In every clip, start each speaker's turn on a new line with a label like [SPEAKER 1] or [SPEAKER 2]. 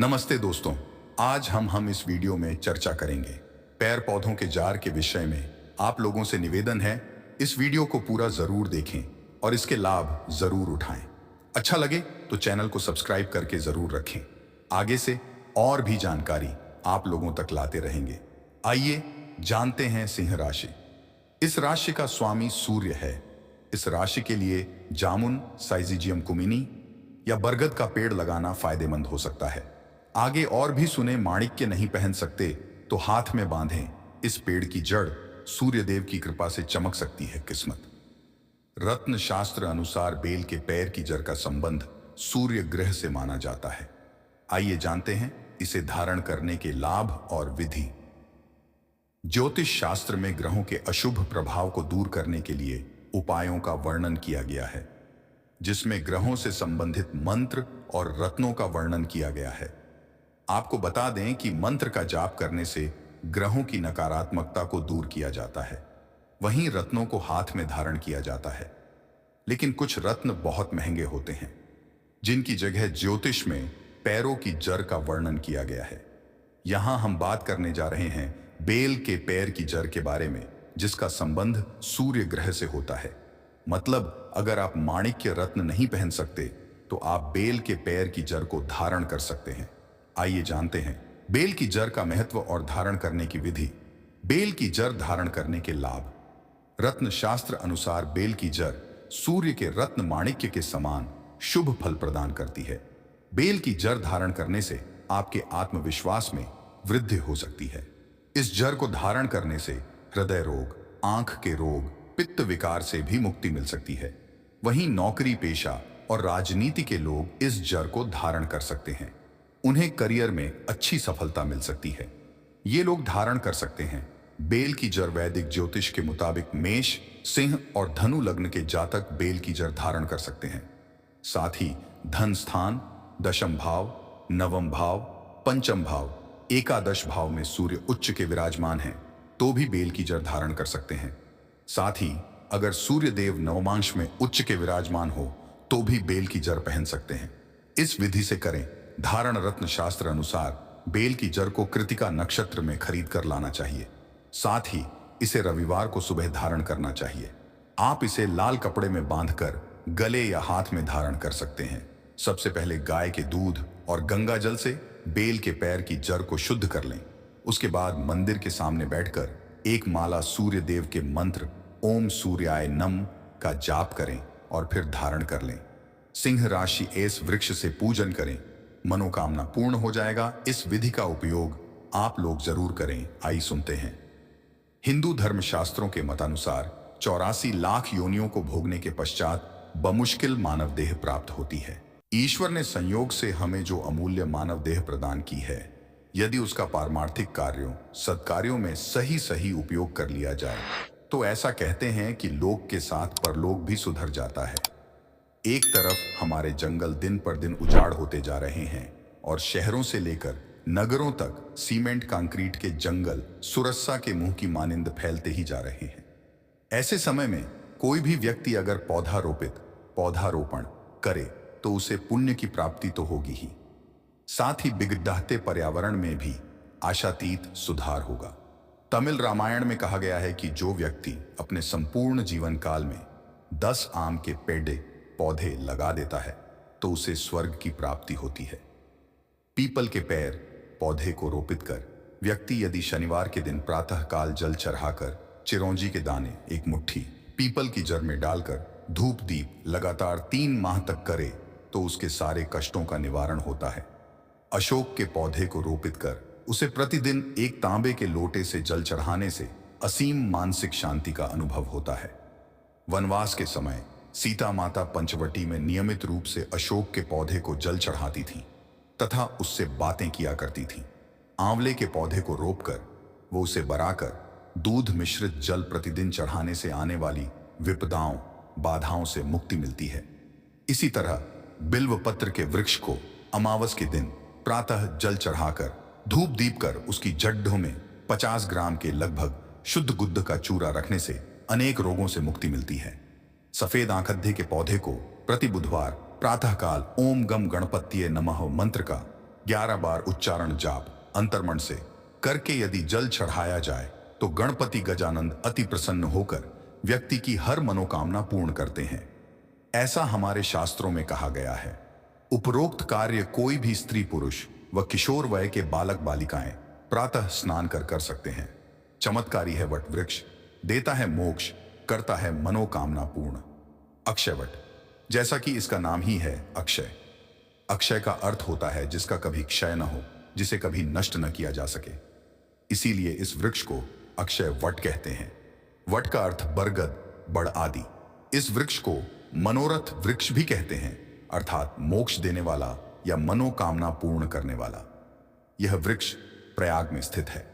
[SPEAKER 1] नमस्ते दोस्तों। आज हम इस वीडियो में चर्चा करेंगे पैर पौधों के जार के विषय में। आप लोगों से निवेदन है, इस वीडियो को पूरा जरूर देखें और इसके लाभ जरूर उठाएं। अच्छा लगे तो चैनल को सब्सक्राइब करके जरूर रखें। आगे से और भी जानकारी आप लोगों तक लाते रहेंगे। आइए जानते हैं सिंह राशि। इस राशि का स्वामी सूर्य है। इस राशि के लिए जामुन, साइजिजियम कुमिनी या बरगद का पेड़ लगाना फायदेमंद हो सकता है। आगे और भी सुने, माणिक्य नहीं पहन सकते तो हाथ में बांधें। इस पेड़ की जड़ सूर्य देव की कृपा से चमक सकती है किस्मत। रत्न शास्त्र अनुसार बेल के पैर की जड़ का संबंध सूर्य ग्रह से माना जाता है। आइए जानते हैं इसे धारण करने के लाभ और विधि। ज्योतिष शास्त्र में ग्रहों के अशुभ प्रभाव को दूर करने के लिए उपायों का वर्णन किया गया है, जिसमें ग्रहों से संबंधित मंत्र और रत्नों का वर्णन किया गया है। आपको बता दें कि मंत्र का जाप करने से ग्रहों की नकारात्मकता को दूर किया जाता है, वहीं रत्नों को हाथ में धारण किया जाता है। लेकिन कुछ रत्न बहुत महंगे होते हैं, जिनकी जगह ज्योतिष में पैरों की जड़ का वर्णन किया गया है। यहां हम बात करने जा रहे हैं बेल के पैर की जड़ के बारे में, जिसका संबंध सूर्य ग्रह से होता है। मतलब अगर आप माणिक्य रत्न नहीं पहन सकते तो आप बेल के पैर की जड़ को धारण कर सकते हैं। आइए जानते हैं बेल की जड़ का महत्व और धारण करने की विधि। बेल की जड़ धारण करने के लाभ। रत्न शास्त्र अनुसार बेल की जड़ सूर्य के रत्न माणिक्य के समान शुभ फल प्रदान करती है। बेल की जड़ धारण करने से आपके आत्मविश्वास में वृद्धि हो सकती है। इस जड़ को धारण करने से हृदय रोग, आंख के रोग, पित्त विकार से भी मुक्ति मिल सकती है। वहीं नौकरी पेशा और राजनीति के लोग इस जड़ को धारण कर सकते हैं। उन्हें करियर में अच्छी सफलता मिल सकती है। ये लोग धारण कर सकते हैं बेल की जड़। वैदिक ज्योतिष के मुताबिक मेष, सिंह और धनु लग्न के जातक बेल की जड़ धारण कर सकते हैं। साथ ही धन स्थान, दशम भाव, नवम भाव, पंचम भाव, एकादश भाव में सूर्य उच्च के विराजमान हैं तो भी बेल की जड़ धारण कर सकते हैं। साथ ही अगर सूर्य देव नवमांश में उच्च के विराजमान हो तो भी बेल की जड़ पहन सकते हैं। इस विधि से करें धारण। रत्न शास्त्र अनुसार बेल की जड़ को कृतिका नक्षत्र में खरीद कर लाना चाहिए। साथ ही इसे रविवार को सुबह धारण करना चाहिए। आप इसे लाल कपड़े में बांधकर गले या हाथ में धारण कर सकते हैं। सबसे पहले गाय के दूध और गंगा जल से बेल के पैर की जड़ को शुद्ध कर लें। उसके बाद मंदिर के सामने बैठकर एक माला सूर्य देव के मंत्र ओम सूर्याय नम का जाप करें और फिर धारण कर लें। सिंह राशि एस वृक्ष से पूजन करें, मनोकामना पूर्ण हो जाएगा। इस विधि का उपयोग आप लोग जरूर करें। आइए सुनते हैं। हिंदू धर्म शास्त्रों के मतानुसार 84 लाख योनियों को भोगने के पश्चात बमुश्किल मानव देह प्राप्त होती है। ईश्वर ने संयोग से हमें जो अमूल्य मानव देह प्रदान की है, यदि उसका पारमार्थिक कार्यों, सत्कार्यों में सही सही उपयोग कर लिया जाए तो ऐसा कहते हैं कि लोक के साथ परलोक भी सुधर जाता है। एक तरफ हमारे जंगल दिन पर दिन उजाड़ होते जा रहे हैं और शहरों से लेकर नगरों तक सीमेंट कंक्रीट के जंगल सुरस्सा के मुंह की मानिंद फैलते ही जा रहे हैं। ऐसे समय में कोई भी व्यक्ति अगर पौधारोपण करे तो उसे पुण्य की प्राप्ति तो होगी ही, साथ ही बिगड़ते पर्यावरण में भी आशातीत सुधार होगा। तमिल रामायण में कहा गया है कि जो व्यक्ति अपने संपूर्ण जीवन काल में 10 आम के पौधे लगा देता है तो उसे स्वर्ग की प्राप्ति होती है। पीपल के पैर पौधे को रोपित कर व्यक्ति यदि शनिवार के दिन प्रातः काल जल चढ़ाकर चिरौंजी के दाने एक मुट्ठी पीपल की जड़ में डालकर धूप दीप लगातार 3 माह तक करे तो उसके सारे कष्टों का निवारण होता है। अशोक के पौधे को रोपित कर उसे प्रतिदिन एक तांबे के लोटे से जल चढ़ाने से असीम मानसिक शांति का अनुभव होता है। वनवास के समय सीता माता पंचवटी में नियमित रूप से अशोक के पौधे को जल चढ़ाती थीं तथा उससे बातें किया करती थीं। आंवले के पौधे को रोपकर वो उसे बराकर दूध मिश्रित जल प्रतिदिन चढ़ाने से आने वाली विपदाओं, बाधाओं से मुक्ति मिलती है। इसी तरह बिल्व पत्र के वृक्ष को अमावस के दिन प्रातः जल चढ़ाकर धूप दीप कर उसकी जड्ढों में 50 ग्राम के लगभग शुद्ध गुद्ध का चूरा रखने से अनेक रोगों से मुक्ति मिलती है। सफेद आंखद्दे के पौधे को प्रति बुधवार प्रातःकाल ओम गम गणपत्ये नमः मंत्र का 11 बार उच्चारण जाप अंतर्मन से करके यदि जल चढ़ाया जाए तो गणपति गजानंद अति प्रसन्न होकर व्यक्ति की हर मनोकामना पूर्ण करते हैं। ऐसा हमारे शास्त्रों में कहा गया है। उपरोक्त कार्य कोई भी स्त्री पुरुष व किशोर वय के बालक बालिकाएं प्रातः स्नान कर सकते हैं। चमत्कारी है वट वृक्ष, देता है मोक्ष, करता है मनोकामना पूर्ण। अक्षय वट, जैसा कि इसका नाम ही है अक्षय। अक्षय का अर्थ होता है जिसका कभी क्षय न हो, जिसे कभी नष्ट न किया जा सके। इसीलिए इस वृक्ष को अक्षय वट कहते हैं। वट का अर्थ बरगद, बड़ आदि। इस वृक्ष को मनोरथ वृक्ष भी कहते हैं, अर्थात मोक्ष देने वाला या मनोकामना पूर्ण करने वाला। यह वृक्ष प्रयाग में स्थित है।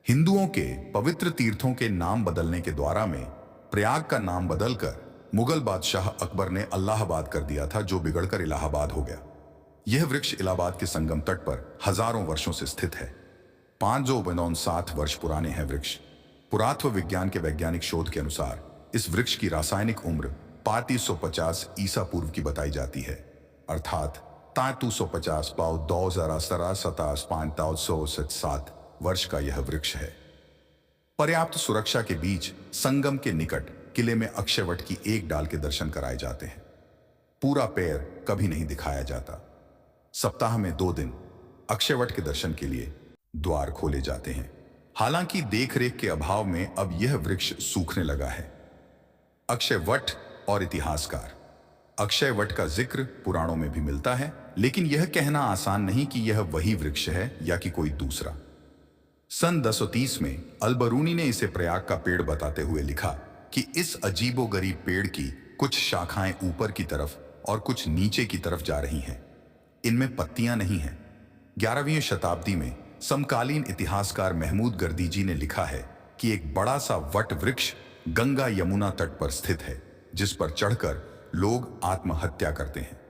[SPEAKER 1] हिंदुओं के पवित्र तीर्थों के नाम बदलने के द्वारा में प्रयाग का नाम बदलकर मुगल बादशाह अकबर ने अल्लाहाबाद कर दिया था, जो बिगड़कर इलाहाबाद हो गया। यह वृक्ष इलाहाबाद के संगम तट पर हजारों वर्षों से स्थित है। 557 वर्ष पुराने हैं वृक्ष। पुरातत्व विज्ञान के वैज्ञानिक शोध के अनुसार इस वृक्ष की रासायनिक उम्र 3550 ईसा पूर्व की बताई जाती है, अर्थात 350 पाव 2027 वर्ष का यह वृक्ष है। पर्याप्त सुरक्षा के बीच संगम के निकट किले में अक्षयवट की एक डाल के दर्शन कराए जाते हैं। पूरा पैर कभी नहीं दिखाया जाता। सप्ताह में 2 दिन अक्षयवट के दर्शन के लिए द्वार खोले जाते हैं। हालांकि देखरेख के अभाव में अब यह वृक्ष सूखने लगा है। अक्षयवट और इतिहासकार। अक्षयवट का जिक्र पुराणों में भी मिलता है, लेकिन यह कहना आसान नहीं कि यह वही वृक्ष है या कि कोई दूसरा। सन 1030 में अलबरूनी ने इसे प्रयाग का पेड़ बताते हुए लिखा कि इस अजीबोगरीब पेड़ की कुछ शाखाएं ऊपर की तरफ और कुछ नीचे की तरफ जा रही हैं। इनमें पत्तियां नहीं हैं। 11वीं शताब्दी में समकालीन इतिहासकार महमूद गर्दीजी ने लिखा है कि एक बड़ा सा वट वृक्ष गंगा यमुना तट पर स्थित है, जिस पर चढ़कर लोग आत्महत्या करते हैं।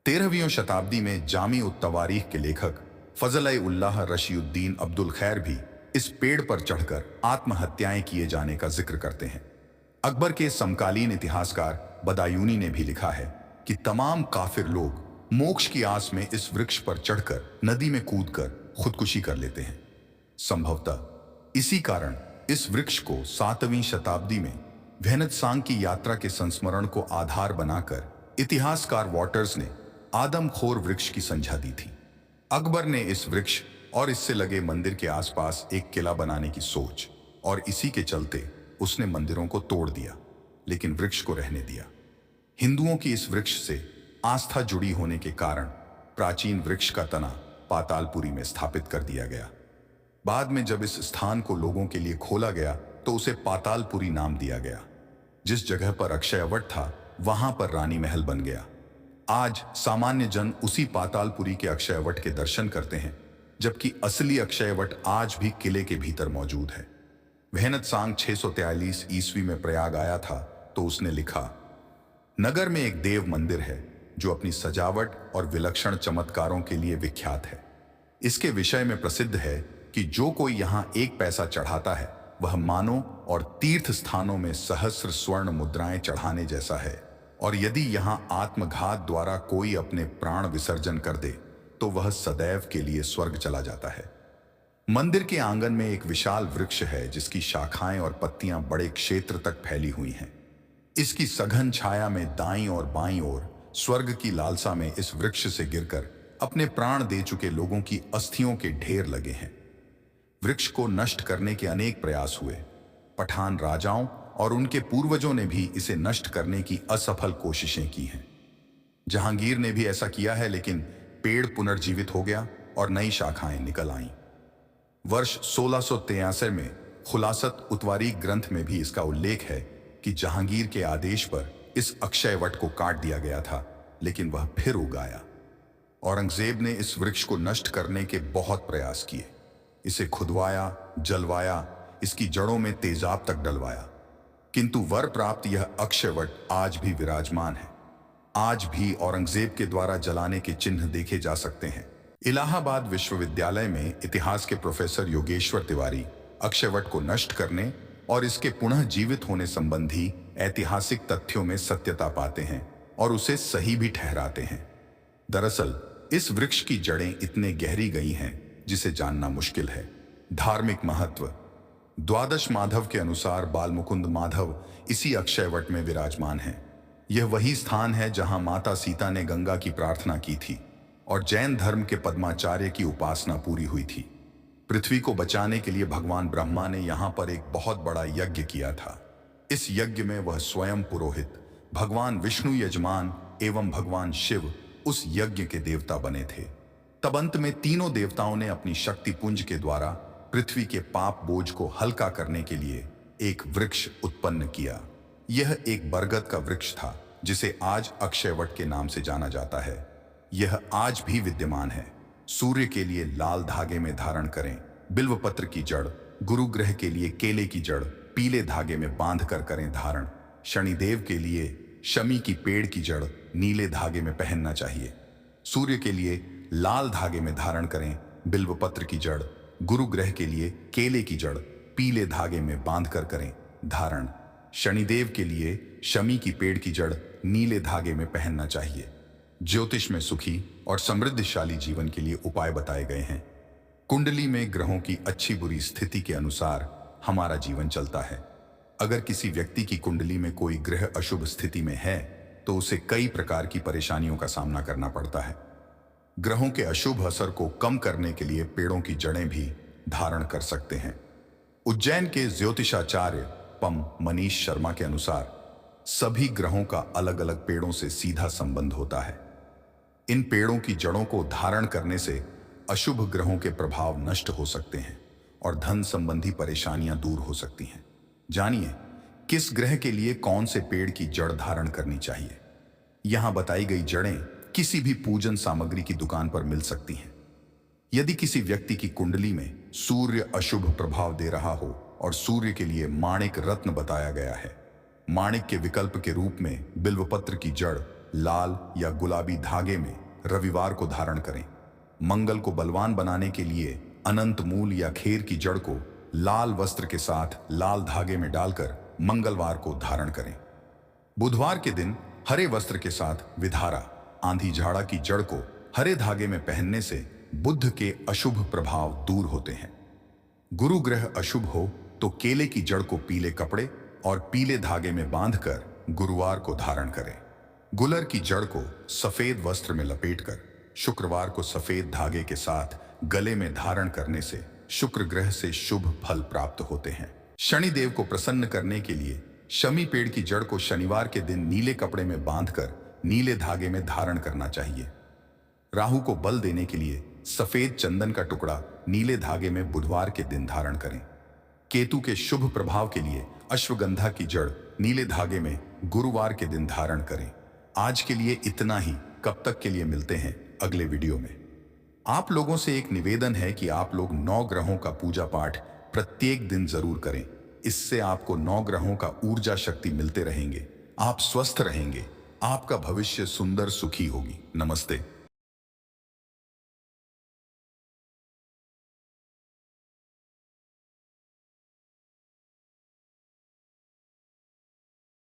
[SPEAKER 1] 13वीं शताब्दी में जामी उत तवारीख के लेखक फजल-ए-उल्लाह रशीउद्दीन अब्दुल खैर भी इस पेड़ पर चढ़कर आत्महत्याएं किए जाने का जिक्र करते हैं। अकबर के समकालीन इतिहासकार बदायूनी ने भी लिखा है कि तमाम काफिर लोग मोक्ष की आस में इस वृक्ष पर चढ़कर नदी में कूदकर खुदकुशी कर लेते हैं। संभवतः इसी कारण इस वृक्ष को 7वीं शताब्दी में वेहनत्सांग की यात्रा के संस्मरण को आधार बनाकर इतिहासकार वॉटर्स ने आदमखोर वृक्ष की संज्ञा दी थी। अकबर ने इस वृक्ष और इससे लगे मंदिर के आसपास एक किला बनाने की सोच, और इसी के चलते उसने मंदिरों को तोड़ दिया, लेकिन वृक्ष को रहने दिया। हिंदुओं की इस वृक्ष से आस्था जुड़ी होने के कारण प्राचीन वृक्ष का तना पातालपुरी में स्थापित कर दिया गया। बाद में जब इस स्थान को लोगों के लिए खोला गया तो उसे पातालपुरी नाम दिया गया। जिस जगह पर अक्षयवट था वहां पर रानी महल बन गया। आज सामान्य जन उसी पातालपुरी के अक्षयवट के दर्शन करते हैं, जबकि असली अक्षयवट आज भी किले के भीतर मौजूद है। वेहनत्सांग 643 ईस्वी में प्रयाग आया था तो उसने लिखा, नगर में एक देव मंदिर है जो अपनी सजावट और विलक्षण चमत्कारों के लिए विख्यात है। इसके विषय में प्रसिद्ध है कि जो कोई यहाँ 1 पैसा चढ़ाता है वह मानो और तीर्थ स्थानों में सहस्र स्वर्ण मुद्राएं चढ़ाने जैसा है, और यदि यहाँ आत्मघात द्वारा कोई अपने प्राण विसर्जन कर दे तो वह सदैव के लिए स्वर्ग चला जाता है। मंदिर के आंगन में एक विशाल वृक्ष है जिसकी शाखाएं और पत्तियां बड़े क्षेत्र तक फैली हुई हैं। इसकी सघन छाया में दाईं और बाईं ओर स्वर्ग की लालसा में इस वृक्ष से गिरकर अपने प्राण दे चुके लोगों की अस्थियों के ढेर लगे हैं। वृक्ष को नष्ट करने के अनेक प्रयास हुए। पठान राजाओं और उनके पूर्वजों ने भी इसे नष्ट करने की असफल कोशिशें की हैं। जहांगीर ने भी ऐसा किया है, लेकिन पेड़ पुनर्जीवित हो गया और नई शाखाएं निकल आईं। वर्ष 1663 में खुलासत उतवारी ग्रंथ में भी इसका उल्लेख है कि जहांगीर के आदेश पर इस अक्षयवट को काट दिया गया था, लेकिन वह फिर उग आया। औरंगजेब ने इस वृक्ष को नष्ट करने के बहुत प्रयास किए। इसे खुदवाया, जलवाया, इसकी जड़ों में तेजाब तक डलवाया, किंतु वर प्राप्त यह अक्षयवट आज भी विराजमान है। आज भी औरंगजेब के द्वारा जलाने के चिन्ह देखे जा सकते हैं। इलाहाबाद विश्वविद्यालय में इतिहास के प्रोफेसर योगेश्वर तिवारी अक्षयवट को नष्ट करने और इसके पुनः जीवित होने संबंधी ऐतिहासिक तथ्यों में सत्यता पाते हैं और उसे सही भी ठहराते हैं। दरअसल इस वृक्ष की जड़ें इतने गहरी गई हैं जिसे जानना मुश्किल है। धार्मिक महत्व। द्वादश माधव के अनुसार बालमुकुंद माधव इसी अक्षयवट में विराजमान हैं। यह वही स्थान है जहां माता सीता ने गंगा की प्रार्थना की थी और जैन धर्म के पद्माचार्य की उपासना पूरी हुई थी। पृथ्वी को बचाने के लिए भगवान ब्रह्मा ने यहां पर एक बहुत बड़ा यज्ञ किया था। इस यज्ञ में वह स्वयं पुरोहित, भगवान विष्णु यजमान एवं भगवान शिव उस यज्ञ के देवता बने थे। तब अंत में तीनों देवताओं ने अपनी शक्ति पुंज के द्वारा पृथ्वी के पाप बोझ को हल्का करने के लिए एक वृक्ष उत्पन्न किया। यह एक बरगद का वृक्ष था जिसे आज अक्षयवट के नाम से जाना जाता है। यह आज भी विद्यमान है। सूर्य के लिए लाल धागे में धारण करें बिल्व पत्र की जड़, गुरु ग्रह के लिए केले की जड़ पीले धागे में बांध कर करें धारण, शनिदेव के लिए शमी की पेड़ की जड़ नीले धागे में पहनना चाहिए। सूर्य के लिए लाल धागे में धारण करें बिल्व पत्र की जड़, गुरु ग्रह के लिए केले की जड़ पीले धागे में बांध कर करें धारण, शनिदेव के लिए शमी की पेड़ की जड़ नीले धागे में पहनना चाहिए। ज्योतिष में सुखी और समृद्धशाली जीवन के लिए उपाय बताए गए हैं। कुंडली में ग्रहों की अच्छी बुरी स्थिति के अनुसार हमारा जीवन चलता है। अगर किसी व्यक्ति की कुंडली में कोई ग्रह अशुभ स्थिति में है तो उसे कई प्रकार की परेशानियों का सामना करना पड़ता है। ग्रहों के अशुभ असर को कम करने के लिए पेड़ों की जड़ें भी धारण कर सकते हैं। उज्जैन के ज्योतिषाचार्य पम मनीष शर्मा के अनुसार सभी ग्रहों का अलग अलग पेड़ों से सीधा संबंध होता है। इन पेड़ों की जड़ों को धारण करने से अशुभ ग्रहों के प्रभाव नष्ट हो सकते हैं और धन संबंधी परेशानियां दूर हो सकती हैं। जानिए किस ग्रह के लिए कौन से पेड़ की जड़ धारण करनी चाहिए। यहां बताई गई जड़ें किसी भी पूजन सामग्री की दुकान पर मिल सकती हैं। यदि किसी व्यक्ति की कुंडली में सूर्य अशुभ प्रभाव दे रहा हो और सूर्य के लिए माणिक रत्न बताया गया है, माणिक के विकल्प के रूप में बिल्वपत्र की जड़ लाल या गुलाबी धागे में रविवार को धारण करें। मंगल को बलवान बनाने के लिए अनंत मूल या खेर की जड़ को लाल वस्त्र के साथ लाल धागे में डालकर मंगलवार को धारण करें। बुधवार के दिन हरे वस्त्र के साथ विधारा आंधी झाड़ा की जड़ को हरे धागे में पहनने से बुध के अशुभ प्रभाव दूर होते हैं। गुरु ग्रह अशुभ हो तो केले की जड़ को पीले कपड़े और पीले धागे में बांधकर गुरुवार को धारण करें। गुलर की जड़ को सफेद वस्त्र में लपेटकर शुक्रवार को सफेद धागे के साथ गले में धारण करने से शुक्र ग्रह से शुभ फल प्राप्त होते हैं। शनिदेव को प्रसन्न करने के लिए शमी पेड़ की जड़ को शनिवार के दिन नीले कपड़े में बांधकर नीले धागे में धारण करना चाहिए। राहु को बल देने के लिए सफेद चंदन का टुकड़ा नीले धागे में बुधवार के दिन धारण करें। केतु के शुभ प्रभाव के लिए अश्वगंधा की जड़ नीले धागे में गुरुवार के दिन धारण करें। आज के लिए इतना ही। कब तक के लिए मिलते हैं अगले वीडियो में। आप लोगों से एक निवेदन है कि आप लोग 9 ग्रहों का पूजा पाठ प्रत्येक दिन जरूर करें। इससे आपको 9 ग्रहों का ऊर्जा शक्ति मिलते रहेंगे, आप स्वस्थ रहेंगे, आपका भविष्य सुंदर सुखी होगी। नमस्ते।